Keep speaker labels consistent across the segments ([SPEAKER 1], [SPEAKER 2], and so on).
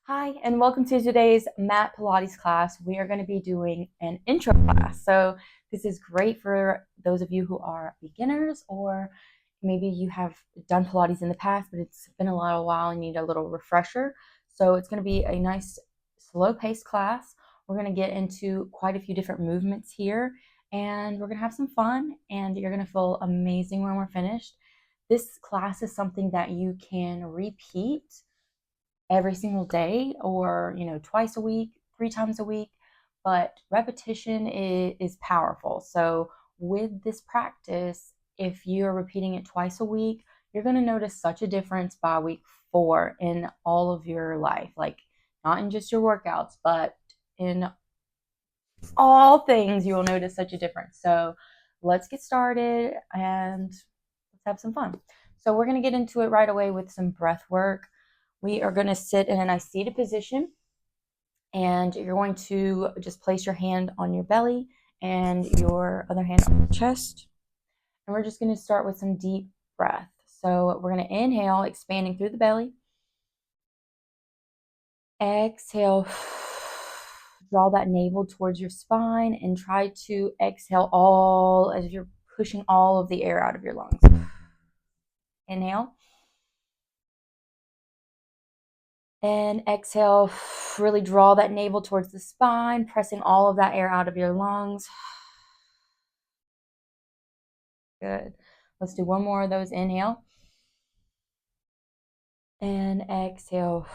[SPEAKER 1] Hi, and welcome to today's mat Pilates class. We are going to be doing an intro class. So this is great for those of you who are beginners, or maybe you have done Pilates in the past, but it's been a little while and need a little refresher. So it's going to be a nice slow-paced class. We're going to get into quite a few different movements here, and we're going to have some fun, and you're going to feel amazing when we're finished. This class is something that you can repeat every single day, or twice a week, 3 times a week, but repetition is powerful. So with this practice, if you're repeating it twice a week, you're going to notice such a difference by week 4 in all of your life, like not in just your workouts, but in all things. You will notice such a difference. So let's get started and let's have some fun. So we're going to get into it right away with some breath work. We are going to sit in a nice seated position, and you're going to just place your hand on your belly and your other hand on your chest. And we're just going to start with some deep breath. So we're going to inhale, expanding through the belly. Exhale, draw that navel towards your spine and try to exhale all as you're pushing all of the air out of your lungs. Inhale. And exhale, really draw that navel towards the spine, pressing all of that air out of your lungs. Good. Let's do one more of those. Inhale. And exhale.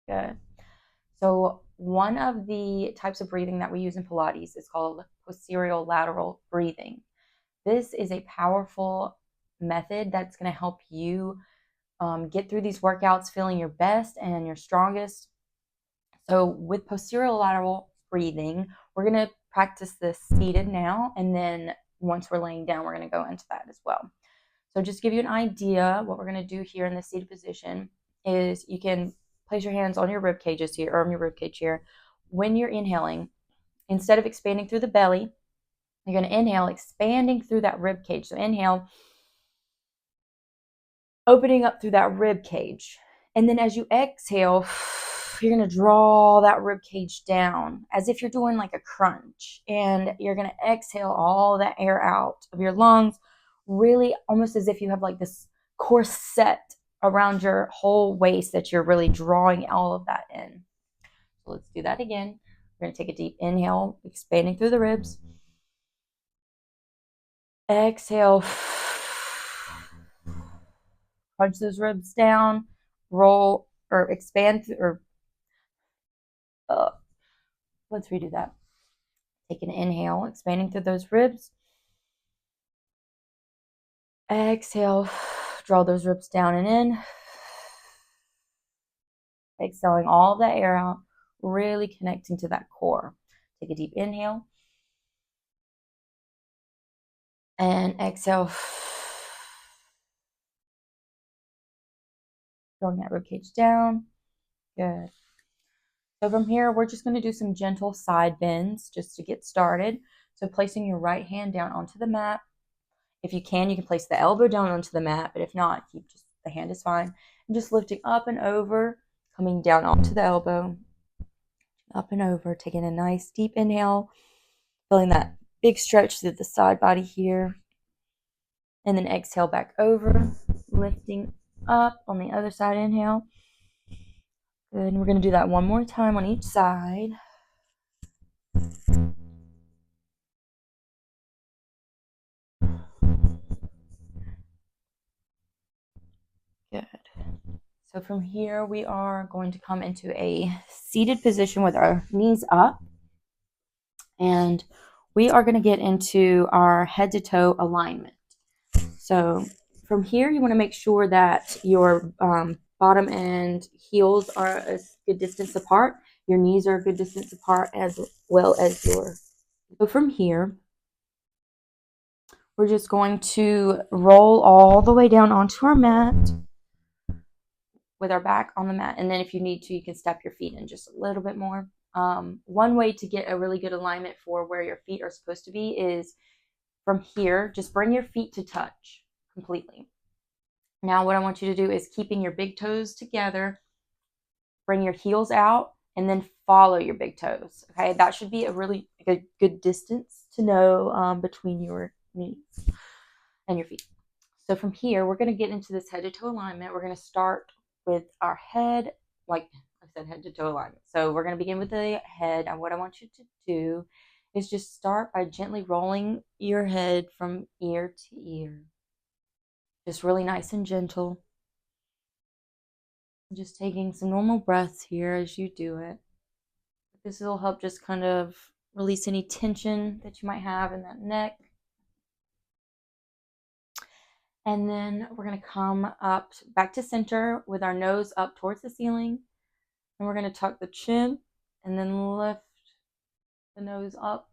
[SPEAKER 1] Good. So one of the types of breathing that we use in Pilates is called posterior lateral breathing. This is a powerful method that's going to help you get through these workouts feeling your best and your strongest. So with posterior lateral breathing, we're going to practice this seated now, and then once we're laying down, we're going to go into that as well. So just to give you an idea, what we're going to do here in the seated position is you can place your hands on your rib cages here, or on your rib cage here. When you're inhaling, instead of expanding through the belly, you're going to inhale, expanding through that rib cage. So inhale, opening up through that rib cage. And then as you exhale, you're going to draw that rib cage down as if you're doing like a crunch. And you're going to exhale all that air out of your lungs, really almost as if you have like this corset around your whole waist that you're really drawing all of that in. So let's do that again. We're going to take a deep inhale, expanding through the ribs. Exhale. Crunch those ribs down, roll or expand, or let's redo that. Take an inhale, expanding through those ribs. Exhale, draw those ribs down and in. Exhaling all that air out, really connecting to that core. Take a deep inhale. And exhale. Drawing that ribcage down. Good. So from here, we're just going to do some gentle side bends just to get started. So placing your right hand down onto the mat. If you can place the elbow down onto the mat, but if not, keep just the hand is fine. And just lifting up and over, coming down onto the elbow, up and over, taking a nice deep inhale, feeling that big stretch through the side body here. And then exhale back over, lifting up on the other side. Inhale. Good. And we're going to do that one more time on each side. Good. So from here, we are going to come into a seated position with our knees up. And we are going to get into our head to toe alignment. So from here, you want to make sure that your bottom and heels are a good distance apart. Your knees are a good distance apart, as well as your. So from here, we're just going to roll all the way down onto our mat with our back on the mat. And then if you need to, you can step your feet in just a little bit more. One way to get a really good alignment for where your feet are supposed to be is from here, just bring your feet to touch completely. Now what I want you to do is keeping your big toes together, bring your heels out, and then follow your big toes. Okay, that should be a really good distance to know between your knees and your feet. So from here, we're going to get into this head to toe alignment. We're going to start with our head, like I said, head to toe alignment. So we're going to begin with the head. And what I want you to do is just start by gently rolling your head from ear to ear. Just really nice and gentle. Just taking some normal breaths here as you do it. This will help just kind of release any tension that you might have in that neck. And then we're going to come up back to center with our nose up towards the ceiling. And we're going to tuck the chin and then lift the nose up,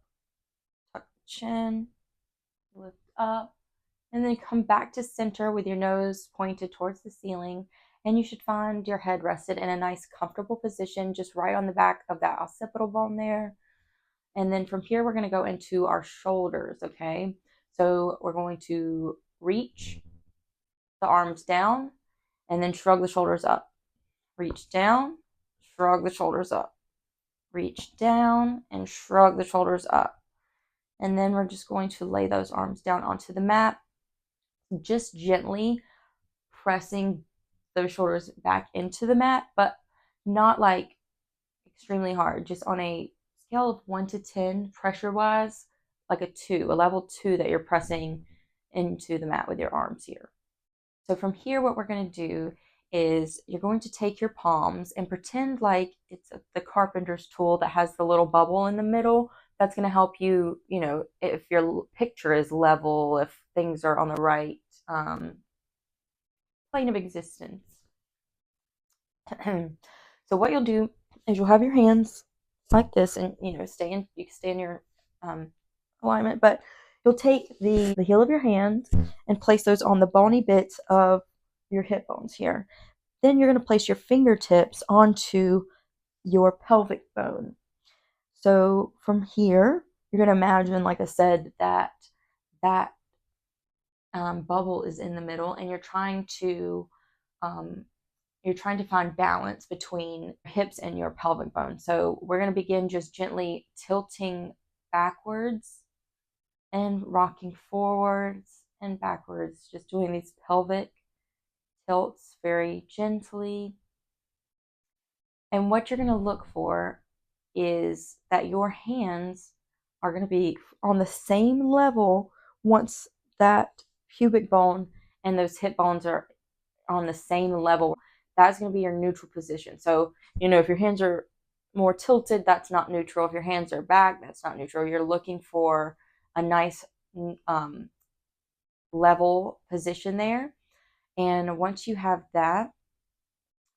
[SPEAKER 1] tuck the chin, lift up, and then come back to center with your nose pointed towards the ceiling. And you should find your head rested in a nice comfortable position, just right on the back of that occipital bone there. And then from here, we're going to go into our shoulders, okay? So we're going to reach the arms down and then shrug the shoulders up. Reach down, shrug the shoulders up. Reach down and shrug the shoulders up. And then we're just going to lay those arms down onto the mat, just gently pressing those shoulders back into the mat, but not like extremely hard, just on a scale of 1 to 10 pressure wise, like a level 2 that you're pressing into the mat with your arms here. So from here, what we're going to do is you're going to take your palms and pretend like it's the carpenter's tool that has the little bubble in the middle. That's going to help you, if your picture is level, if things are on the right plane of existence. So what you'll do is you'll have your hands like this, and you can stay in your alignment, but you'll take the heel of your hand and place those on the bony bits of your hip bones here. Then you're going to place your fingertips onto your pelvic bone. So from here, you're going to imagine, like I said, that bubble is in the middle, and you're trying to find balance between hips and your pelvic bone. So we're going to begin just gently tilting backwards and rocking forwards and backwards, just doing these pelvic tilts very gently. And what you're going to look for is that your hands are going to be on the same level once that pubic bone and those hip bones are on the same level. That's going to be your neutral position. So, if your hands are more tilted, that's not neutral. If your hands are back, that's not neutral. You're looking for a nice level position there. And once you have that,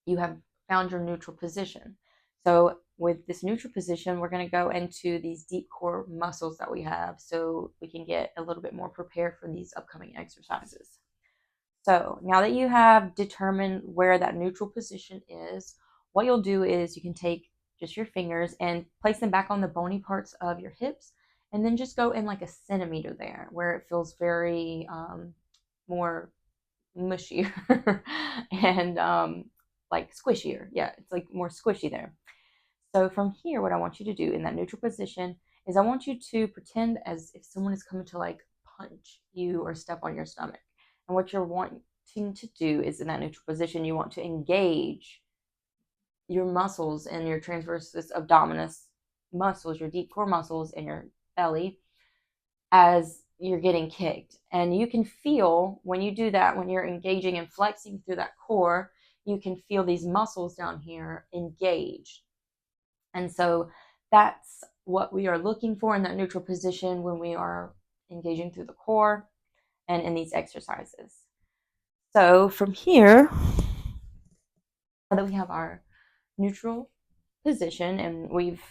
[SPEAKER 1] you have found your neutral position. So with this neutral position, we're going to go into these deep core muscles that we have so we can get a little bit more prepared for these upcoming exercises. So now that you have determined where that neutral position is, what you'll do is you can take just your fingers and place them back on the bony parts of your hips, and then just go in like a centimeter there where it feels very more mushier and like squishier. Yeah, it's like more squishy there. So from here, what I want you to do in that neutral position is I want you to pretend as if someone is coming to like punch you or step on your stomach. And what you're wanting to do is in that neutral position, you want to engage your muscles and your transversus abdominis muscles, your deep core muscles in your belly as you're getting kicked. And you can feel when you do that, when you're engaging and flexing through that core, you can feel these muscles down here engaged. And so that's what we are looking for in that neutral position when we are engaging through the core and in these exercises. So from here, now that we have our neutral position and we've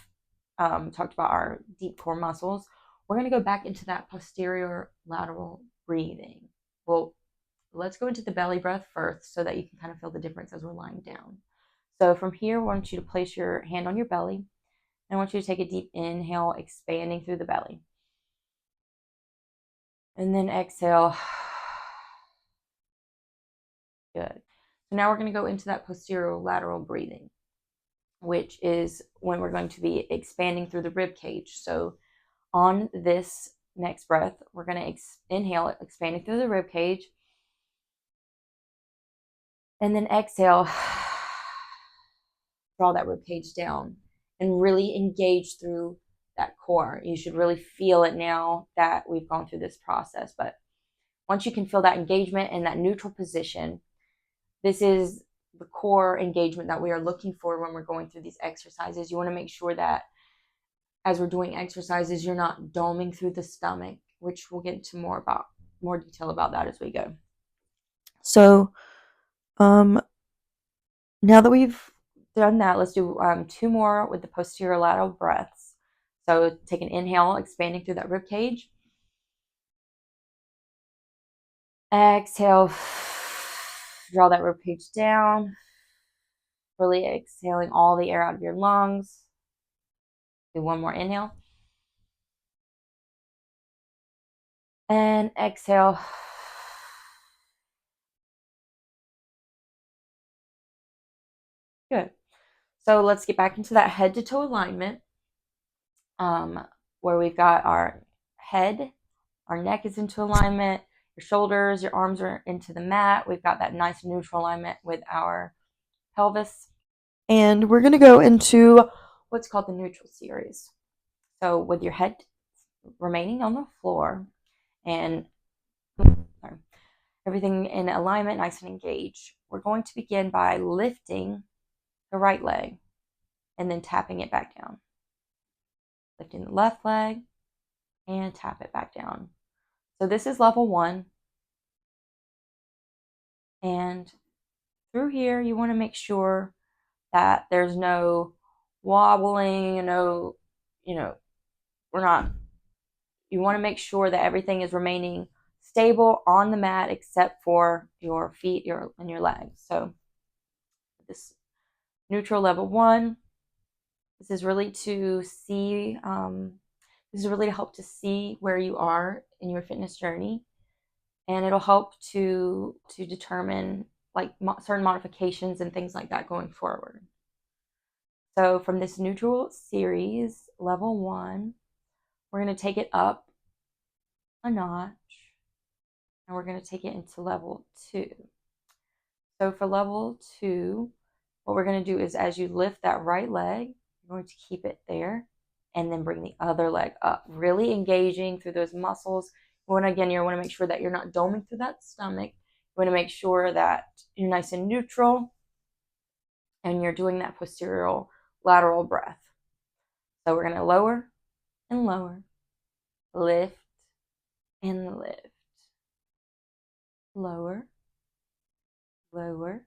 [SPEAKER 1] talked about our deep core muscles, we're going to go back into that posterior lateral breathing. Well, let's go into the belly breath first so that you can kind of feel the difference as we're lying down. So from here, I want you to place your hand on your belly, and I want you to take a deep inhale, expanding through the belly. And then exhale. Good. So now we're going to go into that posterior lateral breathing, which is when we're going to be expanding through the rib cage. So on this next breath, we're going to inhale, expanding through the rib cage, and then exhale, draw that rib cage down and really engage through that core. You should really feel it now that we've gone through this process. But once you can feel that engagement in that neutral position, this is the core engagement that we are looking for when we're going through these exercises. You want to make sure that as we're doing exercises, you're not doming through the stomach, which we'll get into more detail about that as we go. So, now that we've done that, let's do 2 more with the posterior lateral breaths. So take an inhale, expanding through that rib cage. Exhale, draw that rib cage down. Really exhaling all the air out of your lungs. Do 1 more inhale. And exhale. Good. So let's get back into that head to toe alignment, where we've got our head, our neck is into alignment, your shoulders, your arms are into the mat. We've got that nice neutral alignment with our pelvis. And we're going to go into what's called the neutral series. So with your head remaining on the floor and everything in alignment, nice and engaged, we're going to begin by lifting the right leg and then tapping it back down. Lifting the left leg and tap it back down. So this is level 1. And through here, you want to make sure that there's no wobbling, you want to make sure that everything is remaining stable on the mat except for your feet and your legs. So this neutral level 1, this is really to see, this is really to help to see where you are in your fitness journey, and it'll help to determine like certain modifications and things like that going forward. So from this neutral series, level 1, we're going to take it up a notch, and we're going to take it into level 2. So for level 2, what we're going to do is as you lift that right leg, you're going to keep it there and then bring the other leg up, really engaging through those muscles. You want to make sure that you're not doming through that stomach. You want to make sure that you're nice and neutral and you're doing that posterior lateral breath. So we're going to lower and lower, lift and lift, lower, lower,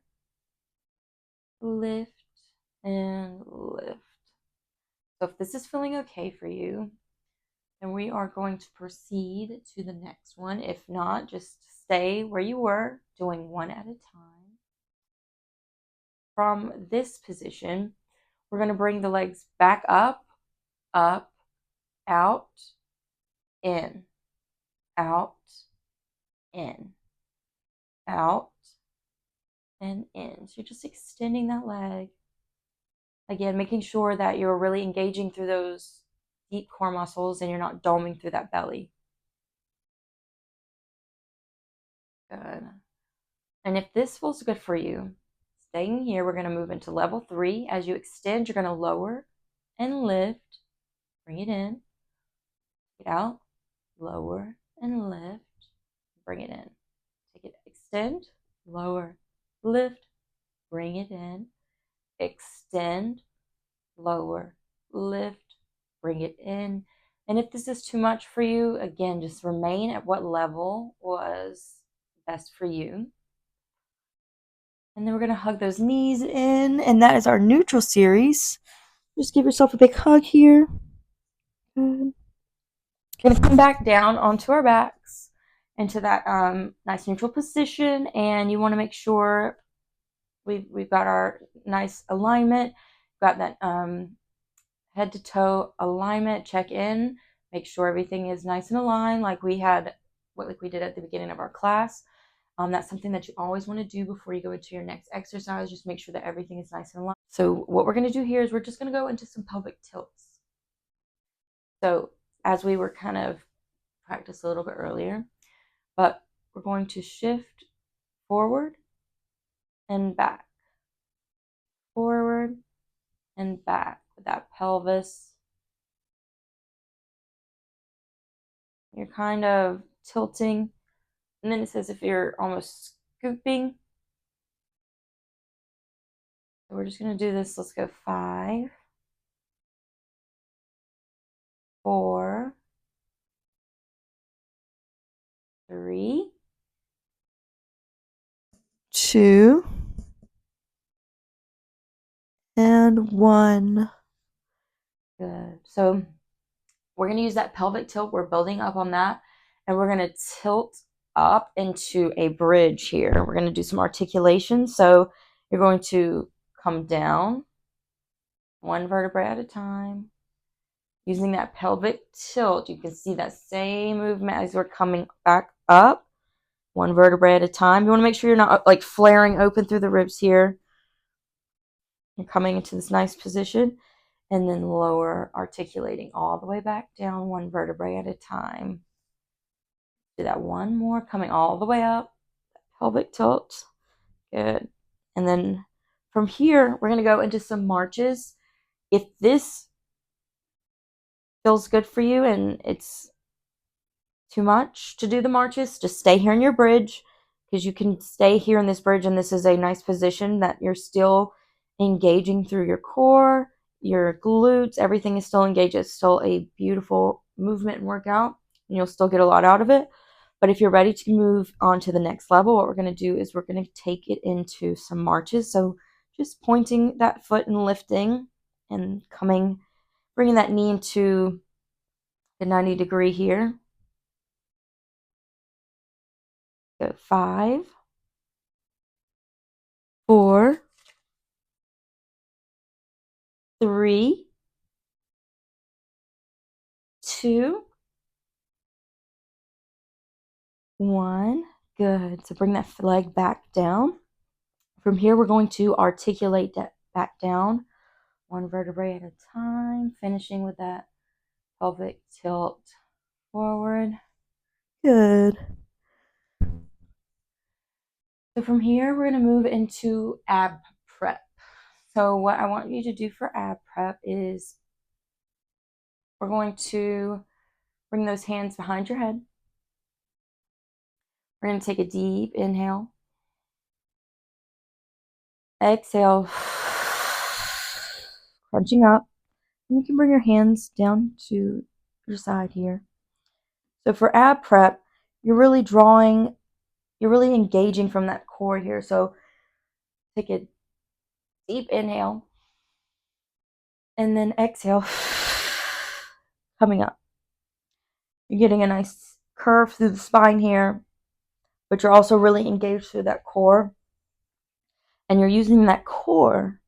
[SPEAKER 1] lift, and lift. So if this is feeling okay for you, then we are going to proceed to the next one. If not, just stay where you were, doing 1 at a time. From this position, we're going to bring the legs back up, up, out, in, out, in, out, and in. So you're just extending that leg. Again, making sure that you're really engaging through those deep core muscles and you're not doming through that belly. Good. And if this feels good for you, staying here, we're going to move into level 3. As you extend, you're going to lower and lift. Bring it in. Take it out. Lower and lift. Bring it in. Take it, extend, lower, lift, bring it in. Extend, lower, lift, bring it in. And if this is too much for you, again, just remain at what level was best for you. And then we're going to hug those knees in, and that is our neutral series. Just give yourself a big hug here. Good. Going to come back down onto our backs into that nice neutral position, and you want to make sure we've got our nice alignment, got that head to toe alignment. Check in, make sure everything is nice and aligned, like we did at the beginning of our class. That's something that you always want to do before you go into your next exercise. Just make sure that everything is nice and aligned. So what we're going to do here is we're just going to go into some pelvic tilts. So as we were kind of practiced a little bit earlier, but we're going to shift forward and back, forward and back with that pelvis. You're kind of tilting, and then it says if you're almost scooping. So we're just going to do this. Let's go 5, 4, 3, 2, and 1. Good. So we're going to use that pelvic tilt. We're building up on that, and we're going to tilt up into a bridge here. We're going to do some articulation. So you're going to come down one vertebrae at a time. Using that pelvic tilt, you can see that same movement as we're coming back up, one vertebrae at a time. You want to make sure you're not like flaring open through the ribs here. You're coming into this nice position, and then lower, articulating all the way back down, one vertebrae at a time. Do that one more, coming all the way up, pelvic tilt. Good. And then from here, we're going to go into some marches. If this feels good for you and it's too much to do the marches, just stay here in your bridge, because you can stay here in this bridge, and this is a nice position that you're still engaging through your core, your glutes, everything is still engaged. It's still a beautiful movement and workout, and you'll still get a lot out of it. But if you're ready to move on to the next level, what we're going to do is we're going to take it into some marches. So just pointing that foot and lifting and coming, bringing that knee into the 90-degree here. So 5, 4, 3, 2, 1. Good. So bring that leg back down. From here, we're going to articulate that back down, one vertebrae at a time, finishing with that pelvic tilt forward. Good. So from here, we're going to move into ab prep. So what I want you to do for ab prep is we're going to bring those hands behind your head. We're going to take a deep inhale. Exhale, crunching up. And you can bring your hands down to your side here. So for ab prep, you're really engaging from that core here. So take a deep inhale and then exhale, coming up. You're getting a nice curve through the spine here, but you're also really engaged through that core. And you're using that core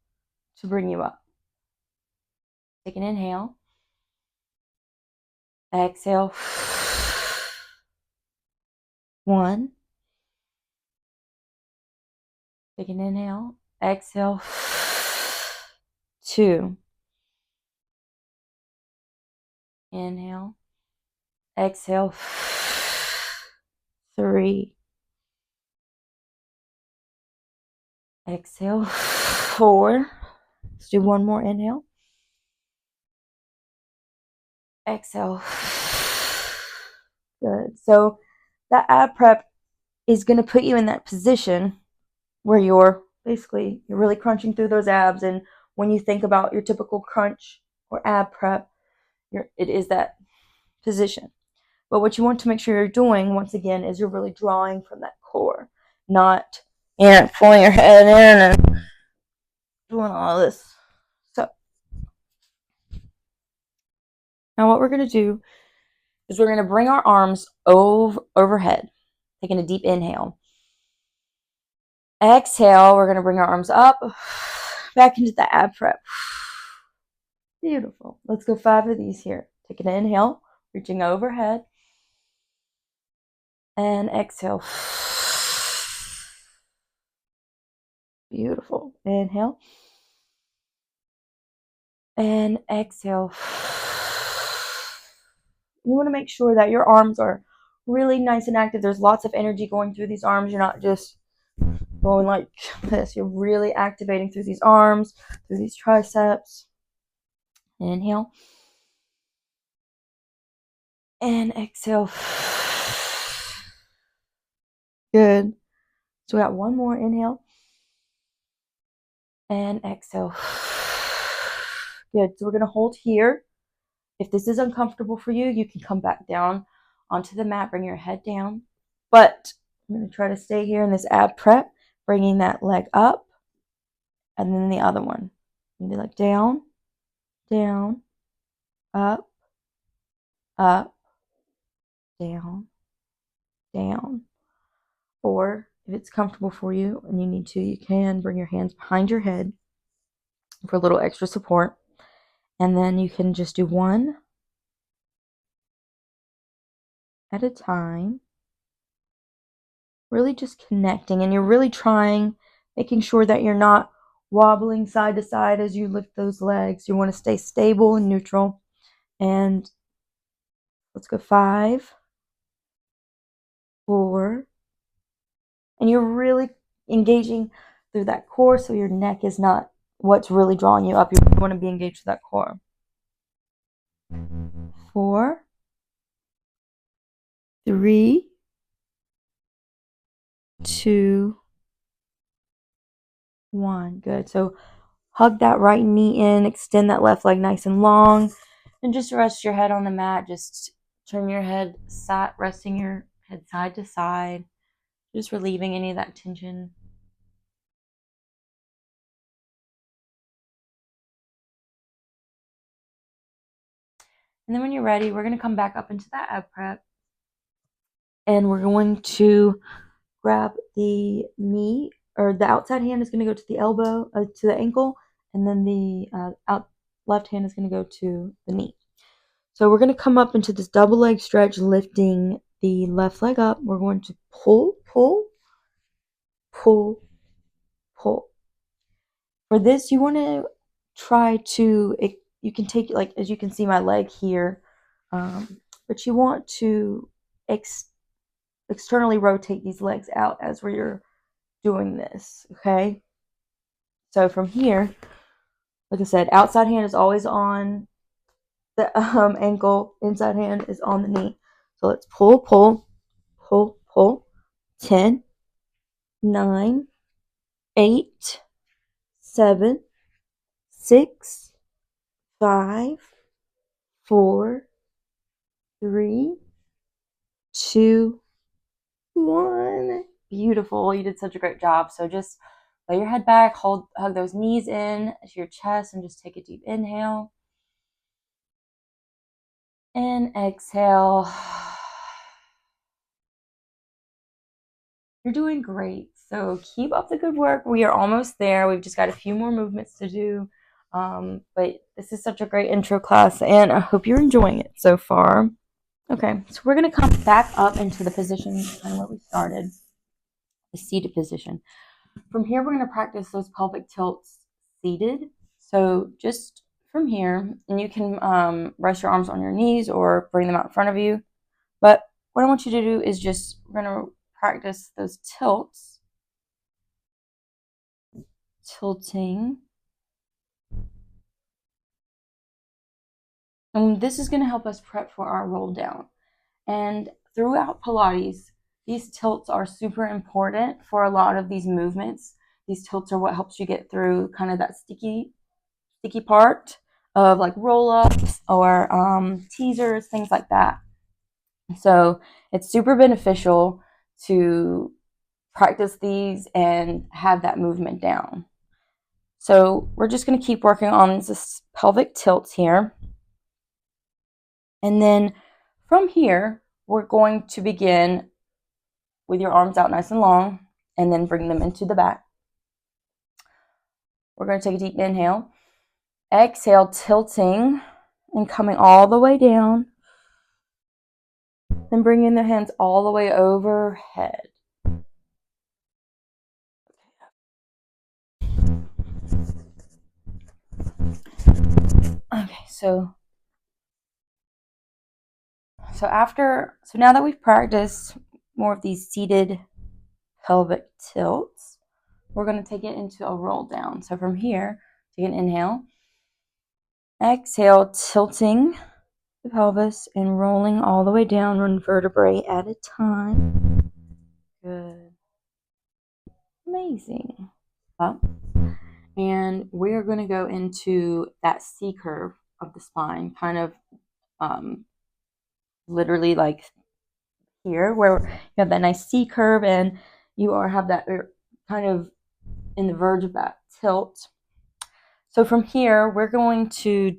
[SPEAKER 1] to bring you up. Take an inhale. Exhale. 1. Take an inhale. Exhale. 2. Inhale. Exhale. 3. Exhale. 4. Let's do one more inhale. Exhale. Good. So that ab prep is going to put you in that position where you're really crunching through those abs. And when you think about your typical crunch or ab prep, it is that position. But what you want to make sure you're doing, once again, is you're really drawing from that core, not pulling your head in and doing all this. So now what we're going to do is we're going to bring our arms overhead, taking a deep inhale. Exhale, we're going to bring our arms up, back into the ab prep. Beautiful. Let's go 5 of these here. Take an inhale, reaching overhead. And exhale. Beautiful. Inhale. And exhale. You want to make sure that your arms are really nice and active. There's lots of energy going through these arms. You're not just going like this. You're really activating through these arms, through these triceps. Inhale. And exhale. Good. So we got one more. Inhale. And exhale. Good. So we're going to hold here. If this is uncomfortable for you, you can come back down onto the mat, bring your head down. But I'm going to try to stay here in this ab prep, bringing that leg up, and then the other one. Maybe like down, down, up, up, down, down. Or if it's comfortable for you and you need to, you can bring your hands behind your head for a little extra support. And then you can just do one at a time, really just connecting. And you're really trying, making sure that you're not wobbling side to side as you lift those legs. You want to stay stable and neutral. And let's go 5, 4. And you're really engaging through that core, so your neck is not what's really drawing you up. You want to be engaged with that core. 4, 3, 2, 1. Good. So hug that right knee in, extend that left leg nice and long, and just rest your head on the mat. Just turn your head side, resting your head side to side, just relieving any of that tension. And then when you're ready, we're going to come back up into that ab prep, and we're going to grab the knee, or the outside hand is going to go to the elbow, to the ankle, and then the left hand is going to go to the knee. So we're going to come up into this double leg stretch, lifting the left leg up. We're going to pull, pull, pull, pull. For this, you want to try to, you can take, like, as you can see my leg here, but you want to externally rotate these legs out as we're doing this, okay? So from here, like I said, outside hand is always on the ankle, inside hand is on the knee. So let's pull, pull, pull, pull. 10, 9, 8, 7, 6, 5, 4, 3, 2, 1. Beautiful. You did such a great job. So just lay your head back, hug those knees in to your chest, and just take a deep inhale. And exhale. You're doing great. So keep up the good work. We are almost there. We've just got a few more movements to do. But this is such a great intro class, and I hope you're enjoying it so far. Okay, so we're going to come back up into the position kind of where we started, the seated position. From here, we're going to practice those pelvic tilts seated. So just from here, and you can rest your arms on your knees or bring them out in front of you. But what I want you to do is just, we're going to practice those tilts. Tilting. And this is going to help us prep for our roll down. And throughout Pilates, these tilts are super important for a lot of these movements. These tilts are what helps you get through kind of that sticky part of like roll-ups or teasers, things like that. So it's super beneficial to practice these and have that movement down. So we're just going to keep working on this pelvic tilts here. And then from here, we're going to begin with your arms out nice and long and then bring them into the back. We're going to take a deep inhale. Exhale, tilting and coming all the way down. Then bringing the hands all the way overhead. Okay, so now that we've practiced more of these seated pelvic tilts, we're going to take it into a roll down. So from here, take an inhale, exhale, tilting the pelvis and rolling all the way down, one vertebrae at a time. Good. Amazing. Up. And we're going to go into that C curve of the spine, kind of literally like here, where you have that nice C curve and you have that kind of in the verge of that tilt. So from here, we're going to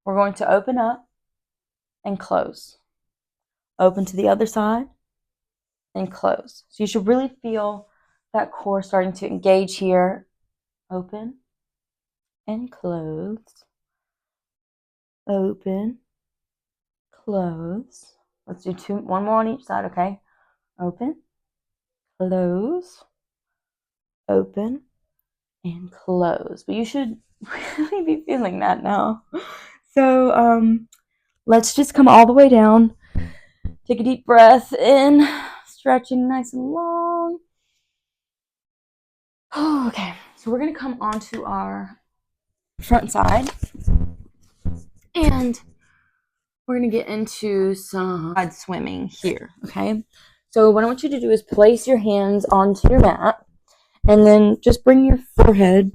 [SPEAKER 1] open up and close. Open to the other side and close. So you should really feel that core starting to engage here. Open and close. Open, close. Let's do one more on each side, okay? Open, close, open, and close. But you should really be feeling that now. So let's just come all the way down. Take a deep breath in, stretching nice and long. Okay, so we're going to come onto our front side. And we're going to get into some side swimming here, okay? So what I want you to do is place your hands onto your mat and then just bring your forehead.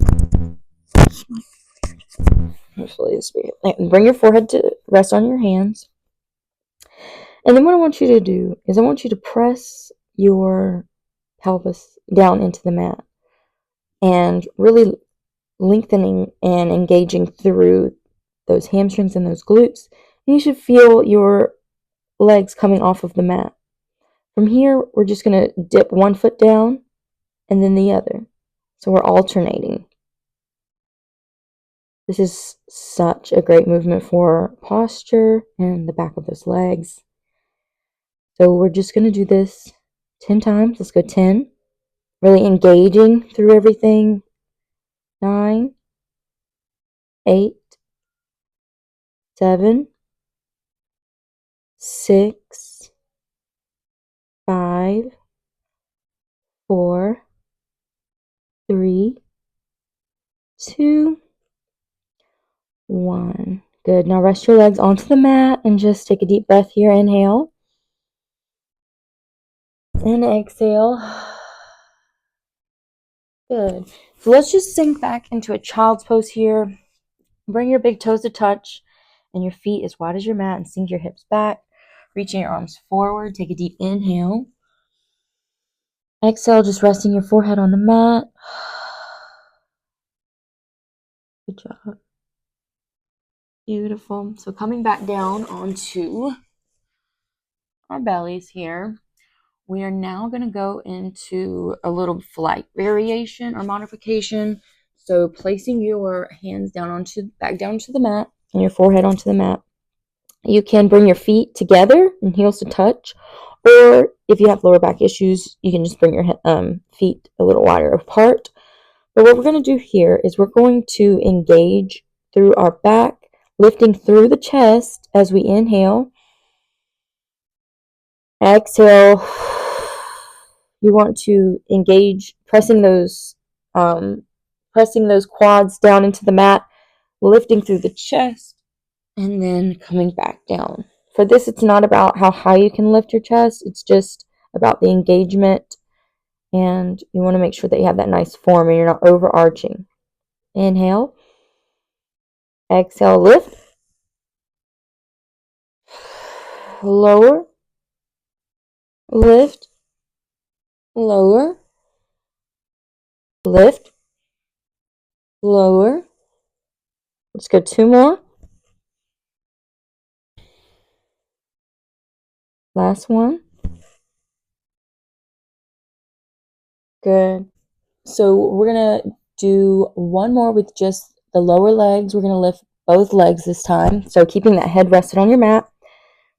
[SPEAKER 1] Bring your forehead to rest on your hands. And then what I want you to do is I want you to press your pelvis down into the mat and really lengthening and engaging through those hamstrings and those glutes. And you should feel your legs coming off of the mat. From here, we're just going to dip one foot down and then the other. So we're alternating. This is such a great movement for posture and the back of those legs. So we're just going to do this 10 times. Let's go 10. Really engaging through everything. 9, 8, 7, 6, 5, 4, 3, 2, 1. Good. Now rest your legs onto the mat and just take a deep breath here. Inhale. And exhale. Good. So let's just sink back into a child's pose here. Bring your big toes to touch and your feet as wide as your mat and sink your hips back. Reaching your arms forward. Take a deep inhale. Exhale, just resting your forehead on the mat. Good job. Beautiful. So coming back down onto our bellies here, we are now going to go into a little flight variation or modification. So placing your hands back down to the mat and your forehead onto the mat. You can bring your feet together and heels to touch, or if you have lower back issues, you can just bring your feet a little wider apart. But what we're going to do here is we're going to engage through our back, lifting through the chest as we inhale. Exhale. You want to engage, pressing those quads down into the mat, lifting through the chest, and then coming back down. For this, it's not about how high you can lift your chest. It's just about the engagement, and you want to make sure that you have that nice form and you're not overarching. Inhale. Exhale, lift. Lower. Lift. Lower. Lift. Lower. Let's go 2 more. Last one. Good. So we're going to do one more with just the lower legs. We're going to lift both legs this time. So keeping that head rested on your mat.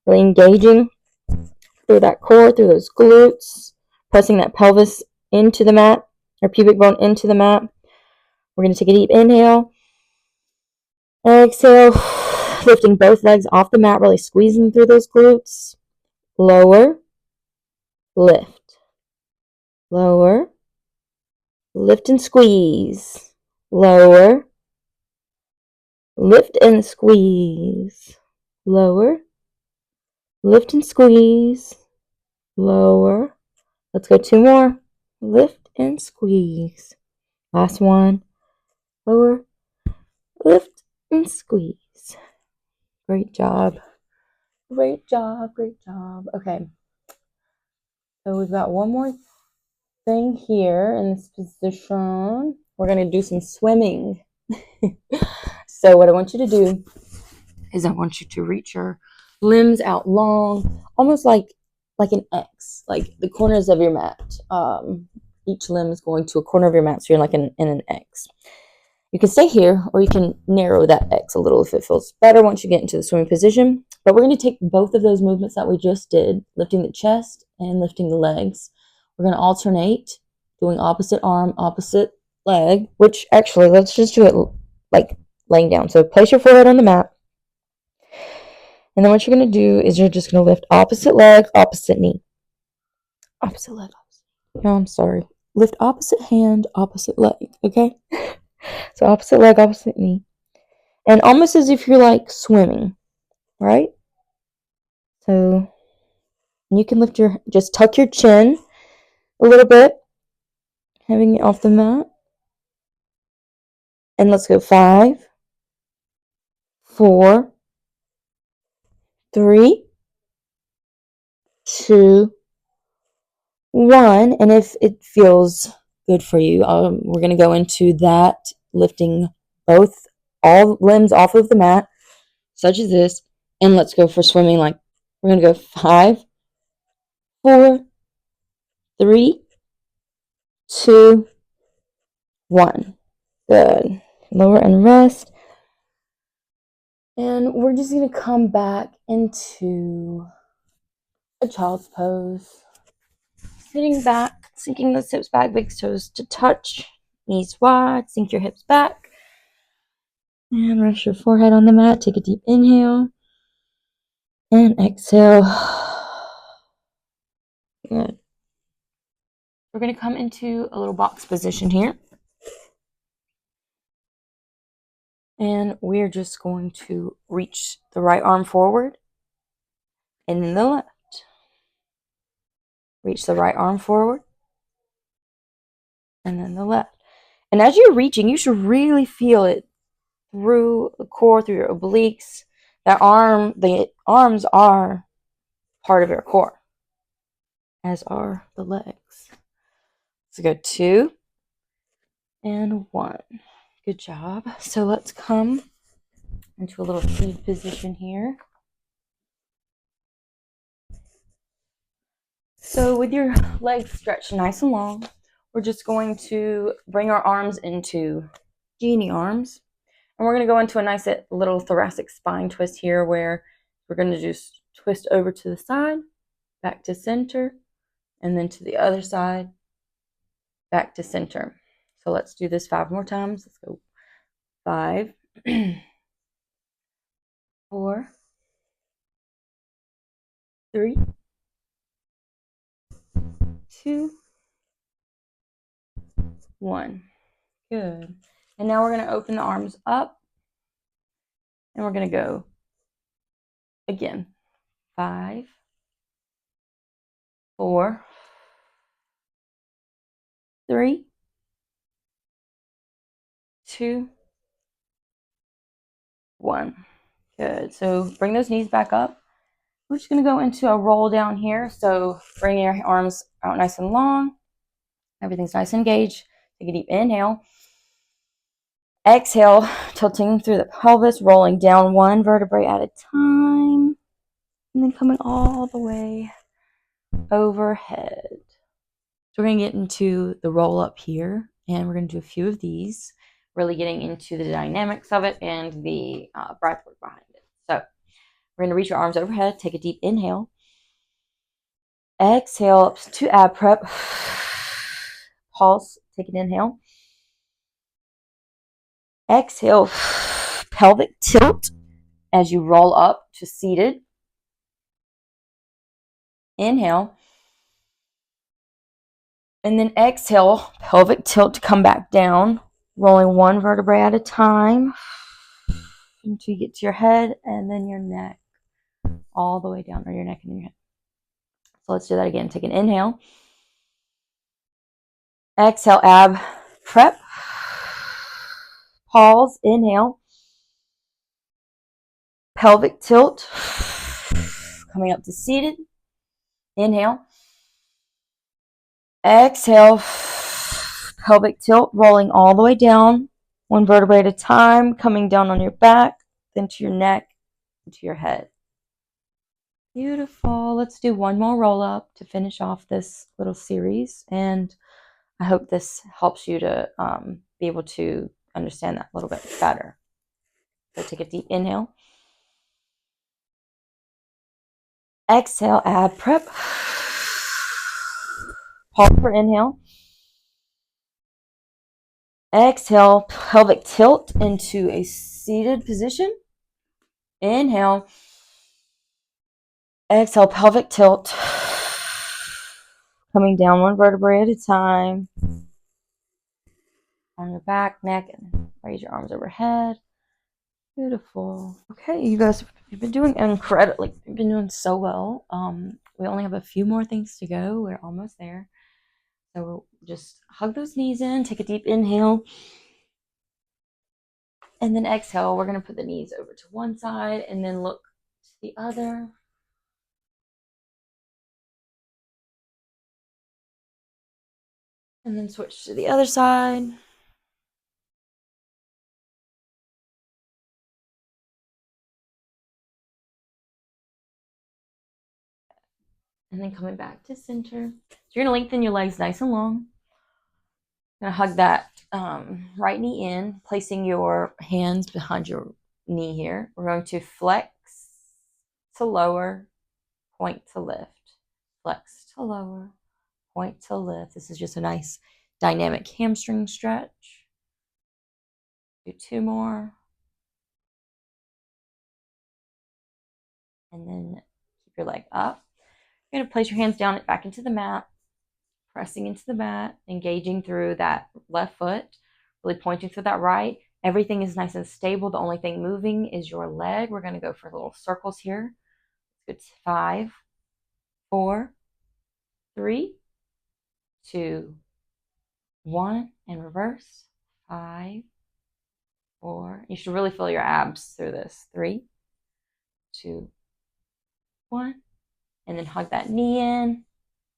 [SPEAKER 1] Really engaging through that core, through those glutes. Pressing that pelvis into the mat, or pubic bone into the mat. We're going to take a deep inhale. Exhale, lifting both legs off the mat, really squeezing through those glutes. Lower, lift, lower, lift and squeeze, lower, lift and squeeze, lower, lift and squeeze, lower. Let's go 2 more. Lift and squeeze. Last one. Lower, lift and squeeze. Great job. Great job. Great job. Okay. So we've got one more thing here in this position. We're going to do some swimming. So what I want you to do is I want you to reach your limbs out long, almost like an X, like the corners of your mat. Each limb is going to a corner of your mat, so you're like in an X. You can stay here, or you can narrow that X a little if it feels better once you get into the swimming position. But we're going to take both of those movements that we just did, lifting the chest and lifting the legs. We're going to alternate, doing opposite arm, opposite leg, which actually, let's just do it like laying down. So place your forehead on the mat. And then what you're going to do is you're just going to lift opposite leg, opposite knee. Opposite leg, opposite. No, I'm sorry. Lift opposite hand, opposite leg, okay? So opposite leg, opposite knee. And almost as if you're like swimming, right? So you can just tuck your chin a little bit, having it off the mat. And let's go 5, 4, 3, 2, 1. And if it feels good for you, we're going to go into that, lifting all limbs off of the mat, such as this. And let's go for swimming. Like we're going to go 5, 4, 3, 2, 1. Good. Lower and rest. And we're just going to come back into a child's pose. Sitting back, sinking those hips back, big toes to touch, knees wide, sink your hips back. And rest your forehead on the mat. Take a deep inhale. And exhale. Good. We're going to come into a little box position here. And we're just going to reach the right arm forward and then the left. Reach the right arm forward and then the left. And as you're reaching, you should really feel it through the core, through your obliques. The arms are part of your core, as are the legs. So go 2 and 1. Good job. So let's come into a little seated position here. So with your legs stretched nice and long, we're just going to bring our arms into genie arms. And we're going to go into a nice little thoracic spine twist here, where we're going to just twist over to the side, back to center, and then to the other side, back to center. So let's do this 5 more times. Let's go 5, 4, 3, 2, 1. Good. And now we're going to open the arms up, and we're going to go again. 5, 4, 3, 2, 1. Good. So bring those knees back up. We're just going to go into a roll down here. So bring your arms out nice and long. Everything's nice and engaged. Take a deep inhale. Exhale, tilting through the pelvis, rolling down 1 vertebrae at a time. And then coming all the way overhead. So we're going to get into the roll up here. And we're going to do a few of these, really getting into the dynamics of it and the breath work behind it. So we're going to reach your arms overhead. Take a deep inhale. Exhale to ab prep. Pulse. Take an inhale. Exhale. pelvic tilt as you roll up to seated. Inhale. And then exhale, pelvic tilt to come back down, rolling one vertebrae at a time until you get to your head and then your neck, all the way down, or your neck and your head. So let's do that again. Take an inhale. Exhale, ab prep. Pause, inhale. Pelvic tilt, coming up to seated. Inhale. Exhale, pelvic tilt, rolling all the way down, one vertebrae at a time, coming down on your back, then to your neck, and to your head. Beautiful. Let's do one more roll up to finish off this little series. And I hope this helps you to be able to understand that a little bit better. So take a deep inhale. Exhale, ab prep. Pause for inhale. Exhale, pelvic tilt into a seated position. Inhale. Exhale, pelvic tilt. Coming down one vertebrae at a time. On your back, neck, and raise your arms overhead. Beautiful. Okay, you guys, you've been doing incredible. You've been doing so well. We only have a few more things to go. We're almost there. So we'll just hug those knees in. Take a deep inhale. And then exhale. We're going to put the knees over to one side and then look to the other. And then switch to the other side. And then coming back to center. So you're going to lengthen your legs nice and long. You're going to hug that right knee in, placing your hands behind your knee here. We're going to flex to lower, point to lift. Flex to lower, point to lift. This is just a nice dynamic hamstring stretch. Do two more. And then keep your leg up. You're going to place your hands down back into the mat, pressing into the mat, engaging through that left foot, really pointing through that right. Everything is nice and stable. The only thing moving is your leg. We're going to go for little circles here. It's 5, 4, 3, 2, 1, and reverse. 5, 4. You should really feel your abs through this. 3, 2, 1. And then hug that knee in.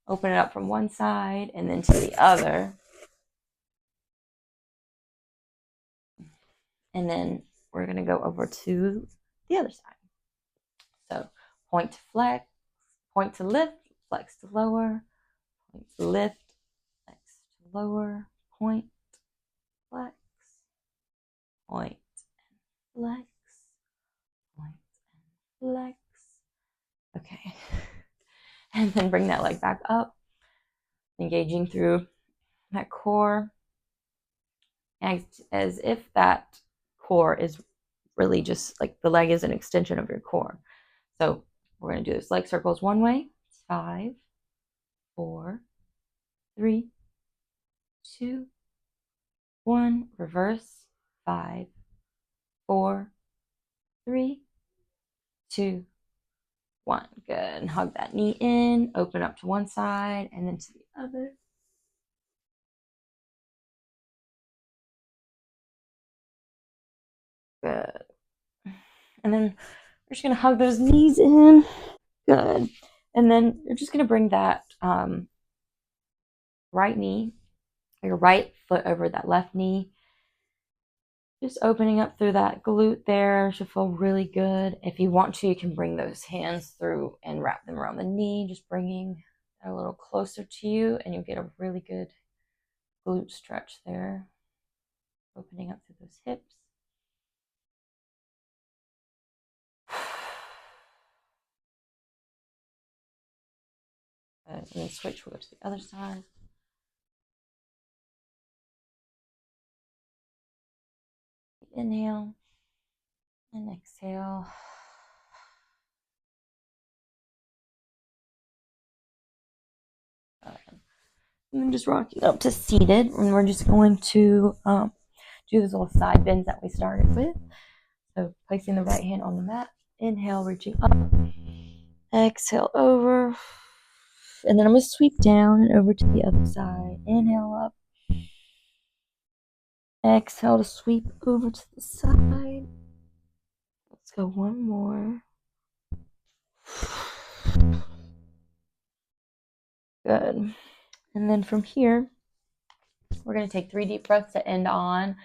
[SPEAKER 1] Open it up from one side and then to the other. And then we're going to go over to the other side. So point to flex, point to lift, flex to lower, point to lift, flex to lower, point, flex, point, and flex, point, and flex. Okay. And then bring that leg back up, engaging through that core, as if that core is really just like the leg is an extension of your core. So we're going to do this leg circles one way. 5, 4, 3, 2, 1. Reverse. 5, 4, 3, 2, 1. Good. And hug that knee in. Open up to one side and then to the other. Good. And then we're just going to hug those knees in. Good. And then you're just going to bring that right knee, your right foot over that left knee. Just opening up through that glute there should feel really good. If you want to, you can bring those hands through and wrap them around the knee, just bringing it a little closer to you, and you'll get a really good glute stretch there. Opening up through those hips. And then switch, we'll go to the other side. Inhale. And exhale. And then just rocking up to seated. And we're just going to do those little side bends that we started with. So placing the right hand on the mat. Inhale, reaching up. Exhale, over. And then I'm going to sweep down and over to the other side. Inhale up. Exhale to sweep over to the side. Let's go one more. Good. And then from here, we're going to take 3 deep breaths to end on.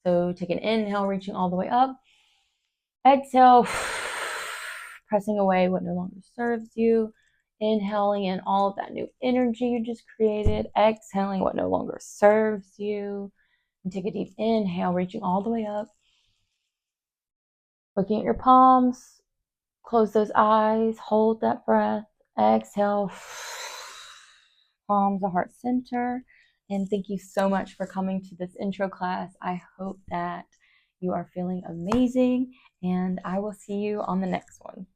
[SPEAKER 1] So take an inhale, reaching all the way up. Exhale, pressing away what no longer serves you. Inhaling in all of that new energy you just created. Exhaling what no longer serves you. And take a deep inhale, reaching all the way up. Looking at your palms. Close those eyes. Hold that breath. Exhale. Palms to heart center. And thank you so much for coming to this intro class. I hope that you are feeling amazing, and I will see you on the next one.